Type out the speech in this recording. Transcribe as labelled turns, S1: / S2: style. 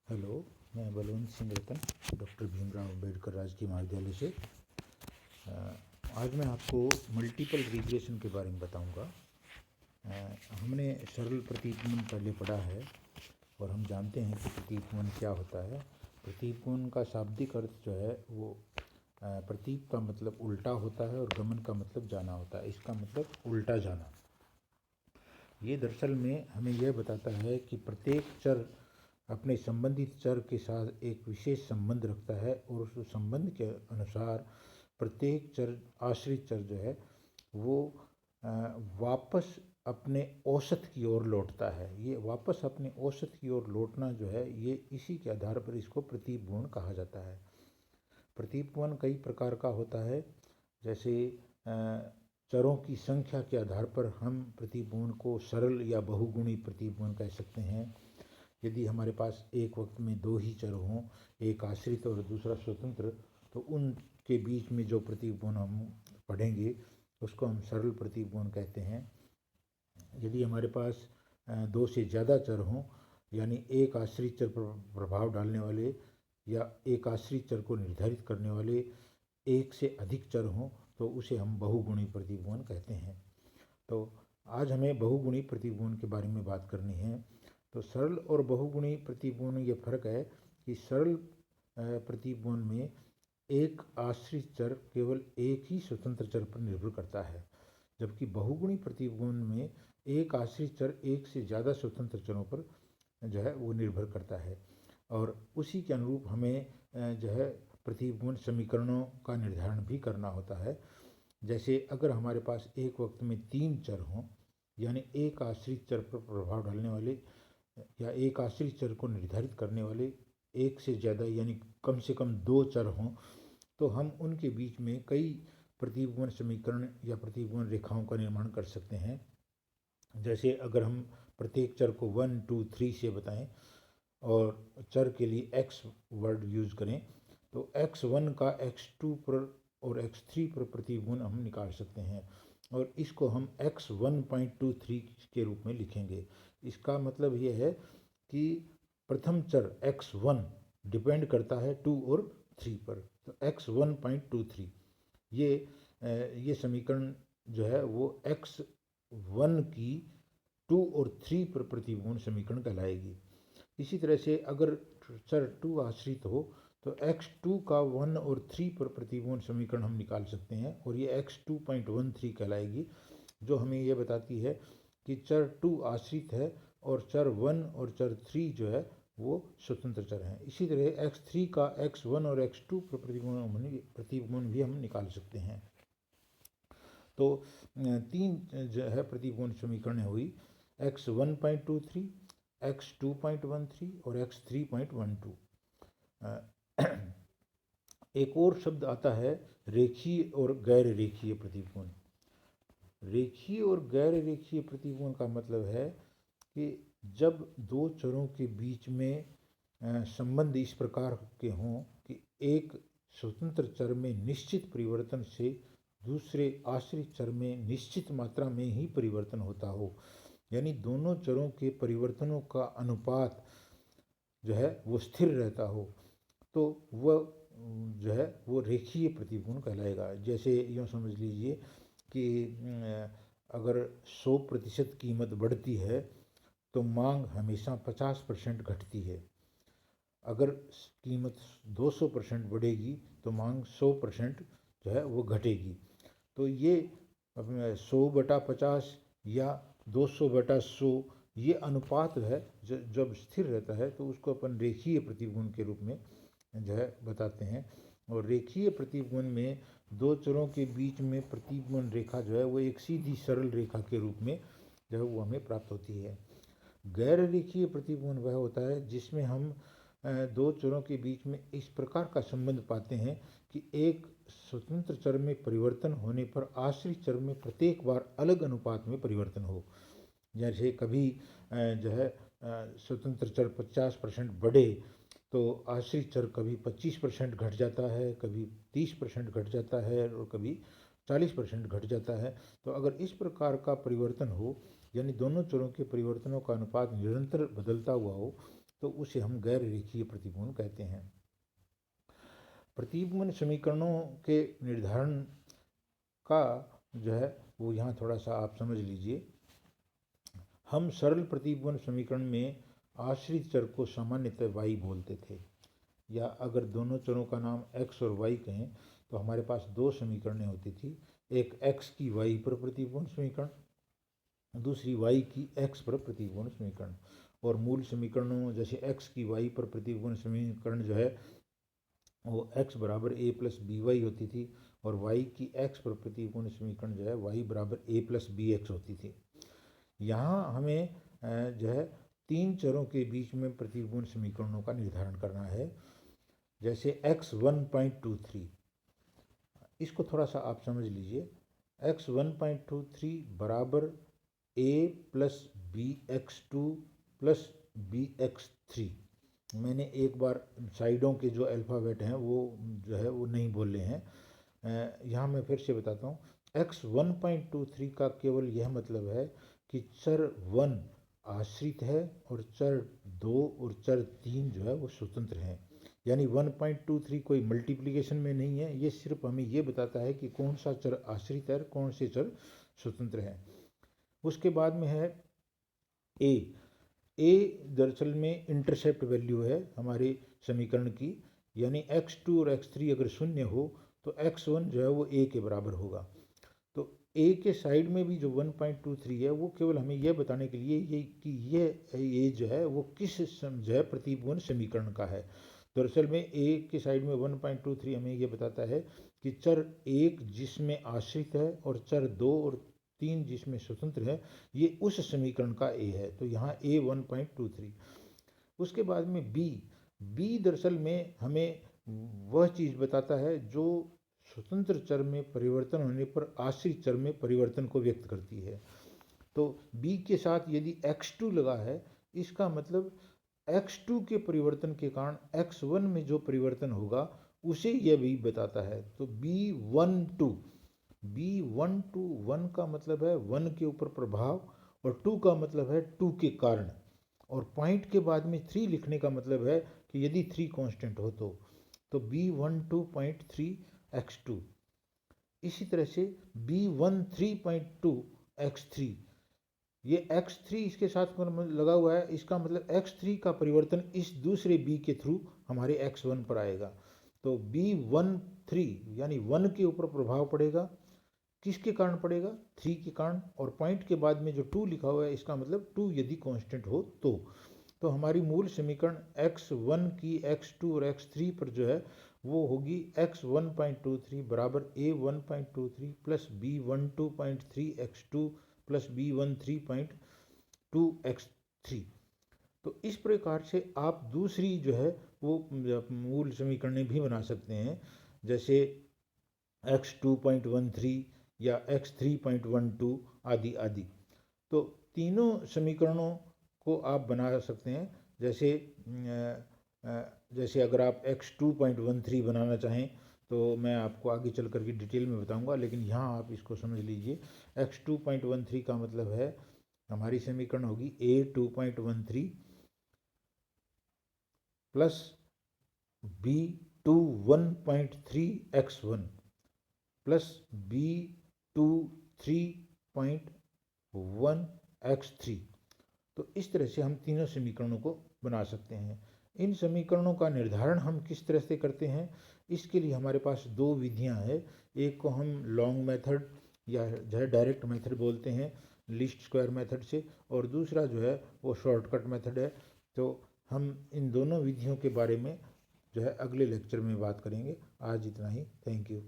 S1: Hello, मैं बलवंत सिंह रतन, doctor Bhimrao Ambedkar राजकीय महाविद्यालय से। आज मैं आपको मल्टीपल रिग्रेशन के बारे में बताऊंगा। हमने सरल प्रतीकमन पहले पढ़ा है और हम जानते हैं कि प्रतीकमन क्या होता है। प्रतीकमन का शाब्दिक अर्थ जो है वो प्रतीक का मतलब उल्टा होता है और गमन का मतलब जाना होता है। इसका मतलब उल्टा जाना। ये दरअसल में हमें यह बताता है कि प्रत्येक चर अपने संबंधित चर के साथ एक विशेष संबंध रखता है और उस संबंध के अनुसार प्रत्येक चर आश्रित चर जो है वो वापस अपने औसत की ओर लौटता है। ये वापस अपने औसत की ओर लौटना जो है ये इसी के आधार पर इसको प्रतीपगुण कहा जाता है। प्रतीपगुण कई प्रकार का होता है, जैसे चरों की संख्या के आधार पर हम प्रतीपगुण को सरल या बहुगुणी प्रतीपगुण कह सकते हैं। यदि हमारे पास एक वक्त में दो ही चर हों, एक आश्रित और दूसरा स्वतंत्र, तो उनके बीच में जो प्रतीकगुण हम पढ़ेंगे उसको हम सरल प्रतीकगुण कहते हैं। यदि हमारे पास दो से ज़्यादा चर हों, यानी एक आश्रित चर पर प्रभाव डालने वाले या एक आश्रित चर को निर्धारित करने वाले एक से अधिक चर हों, तो उसे हम बहुगुणी प्रतीकगुण कहते हैं। तो आज हमें बहुगुणी प्रतीकगुण के बारे में बात करनी है। तो सरल और बहुगुणी प्रतीकगुण ये फर्क है कि सरल प्रतीकगुण में एक आश्रित चर केवल एक ही स्वतंत्र चर पर निर्भर करता है, जबकि बहुगुणी प्रतीकगुण में एक आश्रित चर एक से ज़्यादा स्वतंत्र चरों पर जो है वो निर्भर करता है। और उसी के अनुरूप हमें जो है प्रतीकगुण समीकरणों का निर्धारण भी करना होता है। जैसे अगर हमारे पास एक वक्त में तीन चर हों, यानी एक आश्रित चर पर प्रभाव डालने वाले या एक आश्रित चर को निर्धारित करने वाले एक से ज़्यादा यानी कम से कम दो चर हों, तो हम उनके बीच में कई प्रतीकगुण समीकरण या प्रतीकगुण रेखाओं का निर्माण कर सकते हैं। जैसे अगर हम प्रत्येक चर को 1, 2, 3 से बताएं और चर के लिए x वर्ड यूज़ करें, तो x1 का x2 पर और x3 पर प्रतीकगुण हम निकाल सकते हैं और इसको हम x1.23 के रूप में लिखेंगे। इसका मतलब ये है कि प्रथम चर x1 डिपेंड करता है 2 और 3 पर, तो x1.23 ये समीकरण जो है वो x1 की 2 और 3 पर प्रतिगुण समीकरण कहलाएगी। इसी तरह से अगर चर 2 आश्रित हो तो x2 का 1 और 3 पर प्रतिगुण समीकरण हम निकाल सकते हैं और ये x2.13 कहलाएगी, जो हमें ये बताती है कि चर 2 आश्रित है और चर 1 और चर 3 जो है वो स्वतंत्र चर हैं। इसी तरह x3 का x1 और x2 पर प्रतिगुण भी हम निकाल सकते हैं। तो तीन जो है प्रतिगुण समीकरण हुई, x1.23, x2.13 और x3.12। एक और शब्द आता है रेखीय और गैर रेखीय प्रतिगुण। रेखीय और गैर रेखीय प्रतिगुण का मतलब है कि जब दो चरों के बीच में संबंध इस प्रकार के हों कि एक स्वतंत्र चर में निश्चित परिवर्तन से दूसरे आश्रित चर में निश्चित मात्रा में ही परिवर्तन होता हो, यानी दोनों चरों के परिवर्तनों का अनुपात जो है वो स्थिर रहता हो, तो वह जो है वो रेखीय प्रतिगुण कहलाएगा। जैसे यूँ समझ लीजिए कि अगर 100% कीमत बढ़ती है तो मांग हमेशा 50% घटती है। अगर कीमत 200% बढ़ेगी तो मांग 100% जो है वो घटेगी। तो ये 100/50 या 200/100 ये अनुपात है जब स्थिर रहता है तो उसको अपन रेखीय प्रतिगुण के रूप में जो है बताते हैं। और रेखीय प्रतिगुण में दो चरों के बीच में प्रतिगुण रेखा जो है वो एक सीधी सरल रेखा के रूप में जो है वो हमें प्राप्त होती है। गैर रेखीय प्रतिगुण वह होता है जिसमें हम दो चरों के बीच में इस प्रकार का संबंध पाते हैं कि एक स्वतंत्र चर में परिवर्तन होने पर आश्रित चर में प्रत्येक बार अलग अनुपात में परिवर्तन हो। जैसे कभी जो है स्वतंत्र चर 50% बढ़े तो आश्रित चर कभी 25% घट जाता है, कभी 30% घट जाता है और कभी 40% घट जाता है। तो अगर इस प्रकार का परिवर्तन हो, यानी दोनों चरों के परिवर्तनों का अनुपात निरंतर बदलता हुआ हो, तो उसे हम गैर रेखीय प्रतिपूर्ण कहते हैं। प्रतिपूर्ण समीकरणों के निर्धारण का जो है वो यहाँ थोड़ा सा आप समझ लीजिए। हम सरल प्रतिपूर्ण समीकरण में आश्रित चर को सामान्यतः y बोलते थे, या अगर दोनों चरों का नाम x और y कहें तो हमारे पास दो समीकरणें होती थी, एक x की y पर प्रतिपूर्ण समीकरण, दूसरी y की x पर प्रतिपूर्ण समीकरण। और मूल समीकरणों जैसे x की y पर प्रतिपूर्ण समीकरण जो है वो x बराबर a प्लस बी वाई होती थी, और y की x पर प्रतिपूर्ण समीकरण जो है y बराबर a प्लस बी एक्स होती थी। यहाँ हमें जो है तीन चरों के बीच में प्रतिपूर्ण समीकरणों का निर्धारण करना है। जैसे x 1.23, इसको थोड़ा सा आप समझ लीजिए। x 1.23 बराबर a plus B X two plus B X three. मैंने एक बार साइडों के जो अल्फ़ाबेट हैं वो जो है वो नहीं बोले हैं, यहाँ मैं फिर से बताता हूँ। x 1.23 का केवल यह मतलब है कि चर 1 आश्रित है और चर 2 और चर 3 जो है वो स्वतंत्र हैं। यानी 1.23 कोई मल्टीप्लिकेशन में नहीं है, ये सिर्फ हमें ये बताता है कि कौन सा चर आश्रित है, कौन से चर स्वतंत्र हैं। उसके बाद में है a दरअसल में इंटरसेप्ट वैल्यू है हमारे समीकरण की, यानी x2 और x3 अगर शून्य हो तो x1 जो है वो a के बराबर होगा। तो a के साइड में भी जो 1.23 है वो केवल हमें यह बताने के लिए ये कि ये जो है वो किस जो है प्रतिपूर्ण समीकरण का है। दरअसल में a के साइड में 1.23 हमें ये बताता है कि चर 1 जिसमें आश्रित है और चर 2 और 3 जिसमें स्वतंत्र है, ये उस समीकरण का a है। तो यहाँ a 1.23। उसके बाद में b दरअसल में हमें वह चीज़ बताता है जो स्वतंत्र चर में परिवर्तन होने पर आश्रित चर में परिवर्तन को व्यक्त करती है। तो b के साथ यदि x2 लगा है, इसका मतलब x2 के परिवर्तन के कारण x1 में जो परिवर्तन होगा उसे यह भी बताता है। तो b12 1 का मतलब है 1 के ऊपर प्रभाव, और 2 का मतलब है 2 के कारण, और पॉइंट के बाद में 3 लिखने का मतलब है कि यदि 3 कांस्टेंट हो तो b12.3 x2। इसी तरह से b13.2 x3, ये x3 इसके साथ लगा हुआ है, इसका मतलब x3 का परिवर्तन इस दूसरे b के थ्रू हमारे x1 पर आएगा। तो b13 यानी 1 के ऊपर प्रभाव पड़ेगा, किसके कारण पड़ेगा? 3 के कारण, और पॉइंट के बाद में जो 2 लिखा हुआ है इसका मतलब 2 यदि कांस्टेंट हो तो हमारी मूल समीकरण x1 की x2 और x3 पर जो है वो होगी x 1.23 बराबर a 1.23 plus b 12.3 x2 plus b 13.2 x3। तो इस प्रकार से आप दूसरी जो है वो मूल समीकरणें भी बना सकते हैं, जैसे x 2.13 या x 3.12 आदि आदि। तो तीनों समीकरणों को आप बना सकते हैं। जैसे अगर आप x 2.13 बनाना चाहें तो मैं आपको आगे चल कर के डिटेल में बताऊंगा, लेकिन यहाँ आप इसको समझ लीजिए। x 2.13 का मतलब है हमारी समीकरण होगी a 2.13 plus b 1.3 x1 plus b 3.1 x3। तो इस तरह से हम तीनों समीकरणों को बना सकते हैं। इन समीकरणों का निर्धारण हम किस तरह से करते हैं, इसके लिए हमारे पास दो विधियां हैं। एक को हम लॉन्ग मेथड या जो है डायरेक्ट मेथड बोलते हैं, लीस्ट स्क्वायर मेथड से, और दूसरा जो है वो शॉर्टकट मेथड है। तो हम इन दोनों विधियों के बारे में जो है अगले लेक्चर में बात करेंगे। आज इतना ही। Thank you.